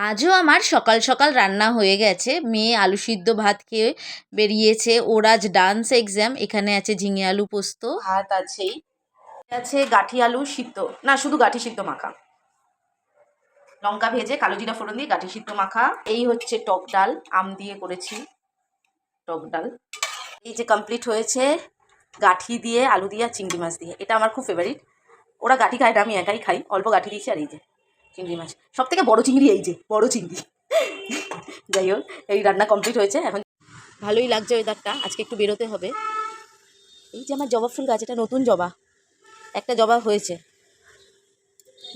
আজও আমার সকাল সকাল রান্না হয়ে গেছে। মেয়ে আলু সিদ্ধ ভাত খেয়ে বেরিয়েছে। ওর আজ ডান্স এক্সাম। এখানে আছে ঝিঙে আলু পোস্ত, ভাত আছেই, আছে গাঠি আলু সিদ্ধ, না শুধু গাঠি সিদ্ধ মাখা, লঙ্কা ভেজে কালো জিরা ফোড়ন দিয়ে গাঠি সিদ্ধ মাখা। এই হচ্ছে টক ডাল, আম দিয়ে করেছি টক ডাল। এই যে কমপ্লিট হয়েছে গাঠি দিয়ে আলু দিয়ে আর চিংড়ি মাছ দিয়ে। এটা আমার খুব ফেভারিট। ওরা গাঠি খায় না, আমি একাই খাই। অল্প গাঠি দিয়েছি আর এই যে চিংড়ি মাছ, সব থেকে বড় চিংড়ি, এই যে বড় চিংড়ি। যাই হোক, এই রান্না কমপ্লিট হয়েছে। এখন ভালোই লাগছে ওয়েদারটা, আজকে একটু বেরোতে হবে। এই যে আমার জবা ফুল গাছ, এটা নতুন জবা, একটা জবা হয়েছে,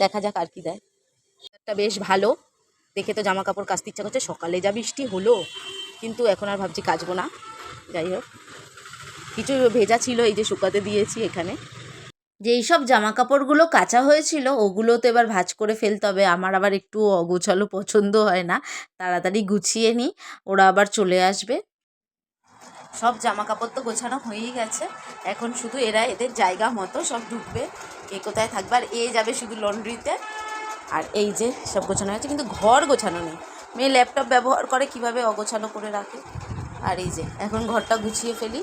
দেখা যাক আর কি দেয়। একটা বেশ ভালো, দেখে তো জামা কাপড় কাচতে ইচ্ছা করছে। সকালে যা বৃষ্টি হলো, কিন্তু এখন আর ভাবছি কাচবো না। যাই হোক, কিছু ভেজা ছিল, এই যে শুকাতে দিয়েছি এখানে। যেই সব জামা কাপড়গুলো কাচা হয়েছিল ওগুলো তো এবার ভাঁজ করে ফেলতে হবে। আমার আবার একটু অগোছালো পছন্দ হয় না, তাড়াতাড়ি গুছিয়ে নিই, ওরা আবার চলে আসবে। সব জামা কাপড় তো গোছানো হয়েই গেছে, এখন শুধু এরা এদের জায়গা মতো সব ঢুকবে। কে কোথায় থাকবে, আর এ যাবে শুধু লন্ড্রিতে। আর এই যে সব গোছানো হয়েছে, কিন্তু ঘর গোছানো নেই। মেয়ে ল্যাপটপ ব্যবহার করে, কিভাবে অগোছালো করে রাখে। আর এই যে এখন ঘরটা গুছিয়ে ফেলি।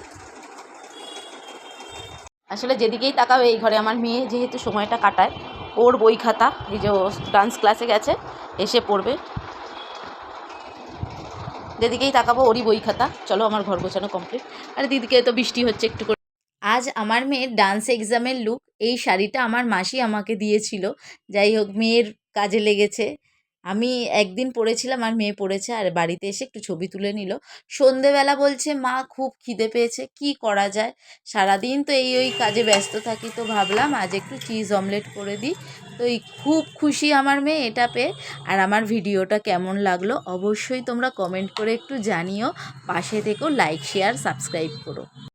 আসলে যেদিকেই তাকাবে এই ঘরে আমার মেয়ে যেহেতু সময়টা কাটায়, ওর বই খাতা, এই যে ও ডান্স ক্লাসে গেছে, এসে পড়বে, যেদিকেই তাকাবো ওরই বই খাতা। চলো, আমার ঘর গোছানো কমপ্লিট। আর দিদিকে তো বৃষ্টি হচ্ছে একটু করে। আজ আমার মেয়ের ডান্স এক্সামের লুক। এই শাড়িটা আমার মাসি আমাকে দিয়েছিল। যাই হোক, মেয়ের কাজে লেগেছে। আমি একদিন পরেছিলাম আর মেয়ে পরেছে, আর বাড়িতে এসে একটু ছবি তুলে নিল। সন্ধেবেলা বলছে, মা খুব খিদে পেয়েছে, কি করা যায়। সারাদিন তো ওই কাজে ব্যস্ত থাকি, তো ভাবলাম আজ একটু চিজ অমলেট করে দিই। তো এই খুব খুশি আমার মেয়ে এটা পেয়ে। আর আমার ভিডিওটা কেমন লাগলো অবশ্যই তোমরা কমেন্ট করে একটু জানিও। পাশে থেকেও লাইক, শেয়ার, সাবস্ক্রাইব করো।